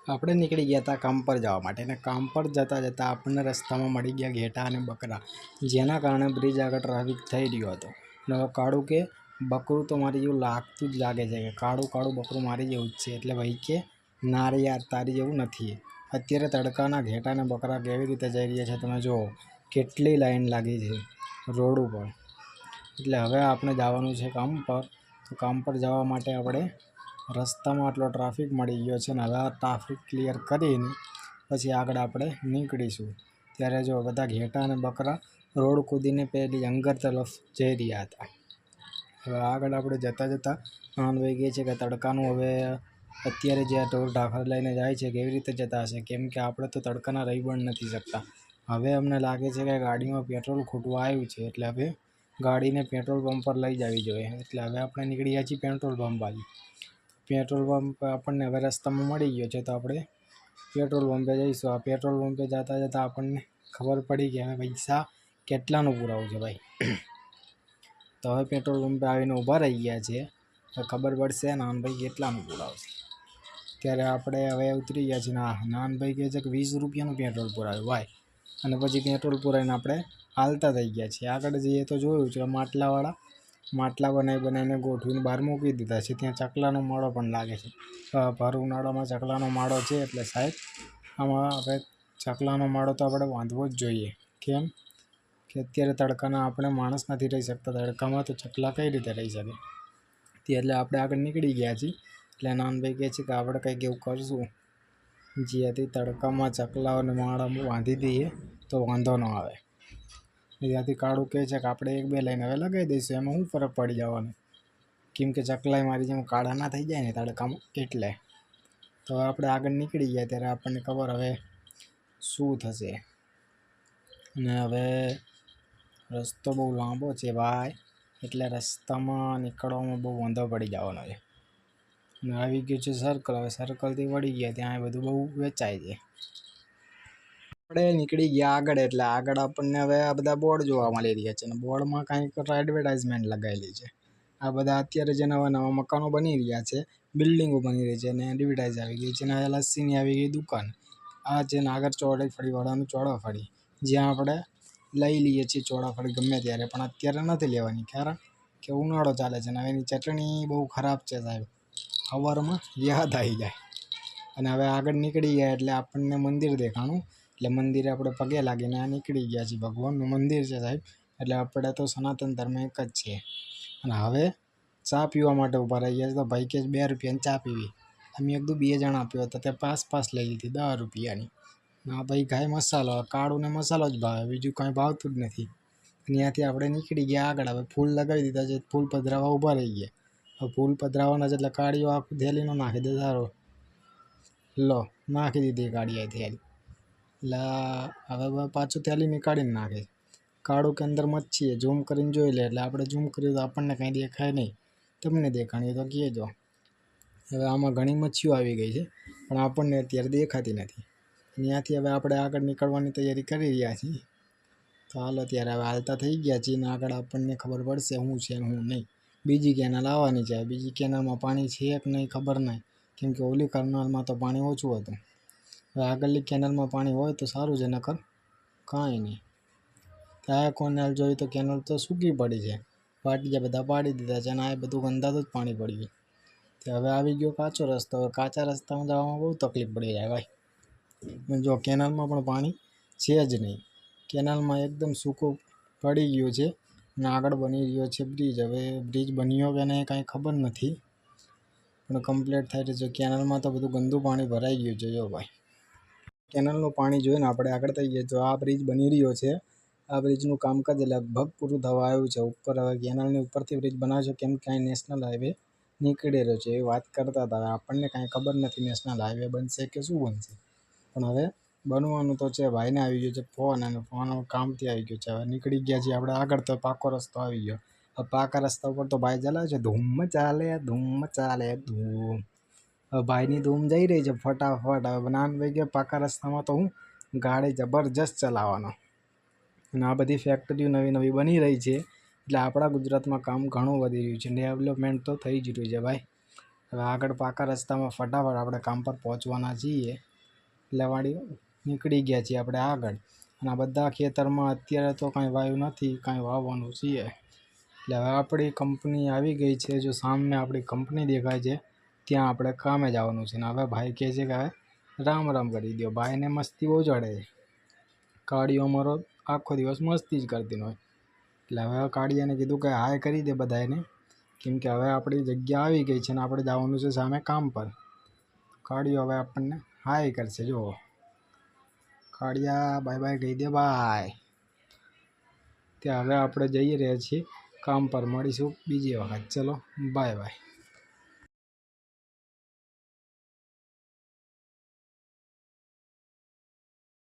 આપણે નીકળી ગયા હતા કામ પર જવા માટે અને કામ પર જતાં જતાં આપણને રસ્તામાં મળી ગયા ઘેટા અને બકરા, જેના કારણે બ્રિજ આગળ ટ્રાફિક થઈ રહ્યો હતો. અને હવે કાળું કે બકરું તો મારી જેવું લાગતું જ લાગે છે કે કાળું બકરું મારી જેવું જ છે. એટલે ભાઈ કે ના રે યાર, તારી જેવું નથી. અત્યારે તડકાના ઘેટા અને બકરા કેવી રીતે જઈ રહ્યા છે તમે જુઓ, કેટલી લાઈન લાગી છે રોડ ઉપર. એટલે હવે આપણે જવાનું છે કામ પર. તો કામ પર જવા માટે આપણે રસ્તામાં આટલો ટ્રાફિક મળી ગયો છે ને હવે આ ટ્રાફિક ક્લિયર કરીને પછી આગળ આપણે નીકળીશું. ત્યારે જો બધા ઘેટા અને બકરા રોડ કૂદીને પેલી અંગર તરફ જઈ રહ્યા હતા. હવે આગળ આપણે જતાં અનુભવી ગઈ છે કે તડકાનું હવે અત્યારે જે આ ઢોર ઢાંખર લઈને જાય છે કેવી રીતે જતા હશે, કેમ કે આપણે તો તડકાના રહી પણ નથી શકતા. હવે અમને લાગે છે કે ગાડીમાં પેટ્રોલ ખૂટવા આવ્યું છે, એટલે હવે ગાડીને પેટ્રોલ પંપ પર લઈ જવી જોઈએ. એટલે હવે આપણે નીકળી ગયા છીએ પેટ્રોલ પંપ બાજુ. પેટ્રોલ પંપ આપણને હવે રસ્તામાં મળી ગયો છે, તો આપણે પેટ્રોલ પંપે જઈશું. આ પેટ્રોલ પંપે જતાં આપણને ખબર પડી કે હવે પૈસા કેટલાનું પુરાવું છે ભાઈ. તો હવે પેટ્રોલ પંપે આવીને ઊભા રહી ગયા છે, તો ખબર પડશે નાનભાઈ કેટલાનું પુરાવશે. ત્યારે આપણે હવે ઉતરી ગયા છીએ. નાનભાઈ કહે છે કે 20 રૂપિયાનું પેટ્રોલ પુરાવ્યું ભાઈ. અને પછી પેટ્રોલ પુરાવીને આપણે હાલતા થઈ ગયા છીએ. આગળ જઈએ તો જોયું છે માટલા બનાવીને ગોઠવીને બહાર મૂકી દીધા છે. ત્યાં ચકલાનો માળો પણ લાગે છે. ભર ઉનાળામાં ચકલાનો માળો છે, એટલે સાહેબ આમાં હવે ચકલાનો માળો તો આપણે બાંધવો જ જોઈએ. કેમ કે અત્યારે તડકાના આપણે માણસ નથી રહી શકતા તડકામાં, તો ચકલા કઈ રીતે રહી શકે. એટલે આપણે આગળ નીકળી ગયા છીએ. એટલે નાનભાઈ કહે છે કે આપણે કંઈક એવું કરશું જ્યાંથી તડકામાં ચકલાઓને માળા બાંધી દઈએ તો વાંધો ન આવે. ત્યાંથી કાળું કહે છે કે આપણે 1-2 લાઈન હવે લગાવી દઈશું, એમાં શું ફરક પડી જવાનો. કેમ કે ચકલાય મારી જેમ કાળા ના થઈ જાય ને તડકામાં, એટલે. તો આપણે આગળ નીકળી ગયા ત્યારે આપણને ખબર હવે શું થશે. અને હવે રસ્તો બહુ લાંબો છે ભાઈ, એટલે રસ્તામાં નીકળવામાં બહુ વાંધો પડી જવાનો છે. અને આવી ગયું છે સર્કલ. હવે સર્કલથી વળી ગયા ત્યાં બધું બહુ વેચાય છે. આપણે નીકળી ગયા આગળ, એટલે આગળ આપણને હવે આ બધા બોર્ડ જોવા મળી રહ્યા છે. અને બોર્ડમાં કાંઈક એડવર્ટાઇઝમેન્ટ લગાવેલી છે. આ બધા અત્યારે જે નવા મકાનો બની રહ્યા છે, બિલ્ડિંગો બની રહી છે, અને એડવર્ટાઇઝ આવી ગઈ છે. અને લસ્સીની આવી ગઈ દુકાન. આ છે નાગર ચોરાફળીવાળાનું ચોરાફળી, જ્યાં આપણે લઈ લઈએ છીએ ચોરાફળી ગમે ત્યારે, પણ અત્યારે નથી લેવાની, કારણ કે ઉનાળો ચાલે છે. અને એની ચટણી બહુ ખરાબ છે સાહેબ, સવારમાં યાદ આવી જાય. અને હવે આગળ નીકળી ગયા એટલે આપણને મંદિર દેખાણું. એટલે મંદિરે આપણે પગે લાગીને આ નીકળી ગયા છીએ. ભગવાનનું મંદિર છે સાહેબ, એટલે આપણે તો સનાતન ધર્મ એક જ છે. અને હવે ચા પીવા માટે ઊભા રહી ગયા છે. તો ભાઈ કે 2 રૂપિયાની ચા પીવી. અમે એકદમ 2 જણા પીવો તો તે પાસ લઈ લીધી 10 રૂપિયાની. ના ભાઈ ખાય મસાલો, કાળુને મસાલો જ ભાવે, બીજું કાંઈ ભાવતું જ નથી. ત્યાંથી આપણે નીકળી ગયા આગળ. હવે ફૂલ લગાવી દીધા છે, ફૂલ પધરાવા ઊભા રહી ગયા. હવે ફૂલ પધરાવાના છે એટલે કાળીઓ આખું થેલીનો નાખી દે. સારો લો, નાખી દીધી ગાડીએ થેલી. એટલે હવે પાછું થેલી નીકાળીને નાખે. કાળું કે અંદર મચ્છી ઝૂમ કરીને જોઈ લે, એટલે આપણે ઝૂમ કર્યું તો આપણને કાંઈ દેખાય નહીં. તમને દેખાણી તો કહેજો. હવે આમાં ઘણી મચ્છીઓ આવી ગઈ છે, પણ આપણને અત્યારે દેખાતી નથી. ત્યાંથી હવે આપણે આગળ નીકળવાની તૈયારી કરી રહ્યા છીએ. તો હાલો ત્યારે હવે હાલતા થઈ ગયા છીએ. ને આગળ આપણને ખબર પડશે શું છે ને શું નહીં. બીજી કેનાલ આવવાની છે. બીજી કેનાલમાં પાણી છે કે નહીં ખબર નહીં, કેમ કે ઓલી કેનાલમાં તો પાણી ઓછું હતું. હવે આગળની કેનાલમાં પાણી હોય તો સારું છે, નકર કાંઈ નહીં. ત્યાં કેનાલ જોઈ તો કેનાલ તો સૂકી પડી છે, પાટિયા બધા પાડી દીધા છે, અને આ બધું ગંદાતું જ પાણી પડ્યું. તો હવે આવી ગયો કાચો રસ્તો. હવે કાચા રસ્તામાં જવામાં બહુ તકલીફ પડી જાય ભાઈ. જો કેનાલમાં પણ પાણી છે જ નહીં. કેનાલમાં એકદમ સૂકું પડી ગયું છે. અને આગળ બની રહ્યો છે બ્રિજ. હવે બ્રિજ બન્યો કે નહીં કાંઈ ખબર નથી, પણ કમ્પ્લીટ થાય છે. કેનાલમાં તો બધું ગંદુ પાણી ભરાઈ ગયું છે. જો ભાઈ, કેનાલનું પાણી જોઈને આપણે આગળ થઈ ગયા. જો આ બ્રિજ બની રહ્યો છે, આ બ્રિજનું કામકાજ લગભગ પૂરું થવા આવ્યું છે. ઉપર હવે કેનાલની ઉપરથી બ્રિજ બનાવશે, કેમ કે અહીં નેશનલ હાઈવે નીકળી રહ્યો છે એવી વાત કરતા હતા. હવે આપણને કાંઈ ખબર નથી નેશનલ હાઈવે બનશે કે શું બનશે, પણ હવે બનવાનું તો છે. ભાઈને આવી ગયો છે ફોન, અને ફોન કામથી આવી ગયો છે. હવે નીકળી ગયા છીએ આપણે આગળ. તો પાકો રસ્તો આવી ગયો. હવે પાકા રસ્તા ઉપર તો ભાઈ ચલાવે છે ધૂમ ચાલે ધૂમ. હવે ભાઈની ધૂમ જઈ રહી છે ફટાફટ. હવે નાનભાઈ કે પાકા રસ્તામાં તો હું ગાડી જબરજસ્ત ચલાવવાનો. અને આ બધી ફેક્ટરીઓ નવી બની રહી છે, એટલે આપણા ગુજરાતમાં કામ ઘણું વધી રહ્યું છે. ડેવલપમેન્ટ તો થઈ જ રહ્યું છે ભાઈ. હવે આગળ પાકા રસ્તામાં ફટાફટ આપણે કામ પર પહોંચવાના છીએ. એટલે વાળી નીકળી ગયા છીએ આપણે આગળ. અને આ બધા ખેતરમાં અત્યારે તો કાંઈ વાવ્યું નથી, કાંઈ વાવવાનું છીએ. એટલે હવે આપણી કંપની આવી ગઈ છે. જો સામે આપણી કંપની દેખાય છે ત્યાં આપણે કામે જવાનું છે. ને હવે ભાઈ કહે છે કે હવે રામ રામ કરી દો. ભાઈને મસ્તી બહુ ચડે છે. કાળીઓ અમારો આખો દિવસ મસ્તી જ કરતી હોય. એટલે હવે કાળિયાને કીધું કે હાય કરી દે બધાને, કેમ કે હવે આપણી જગ્યા આવી ગઈ છે ને આપણે જવાનું છે સામે કામ પર. કાળિયો હવે આપણને હાય કરશે. જુઓ કાળિયા બાય બાય કહી દે બાય. ત્યાં હવે આપણે જઈ રહ્યા છીએ કામ પર. મળીશું બીજી વખત. ચલો બાય બાય.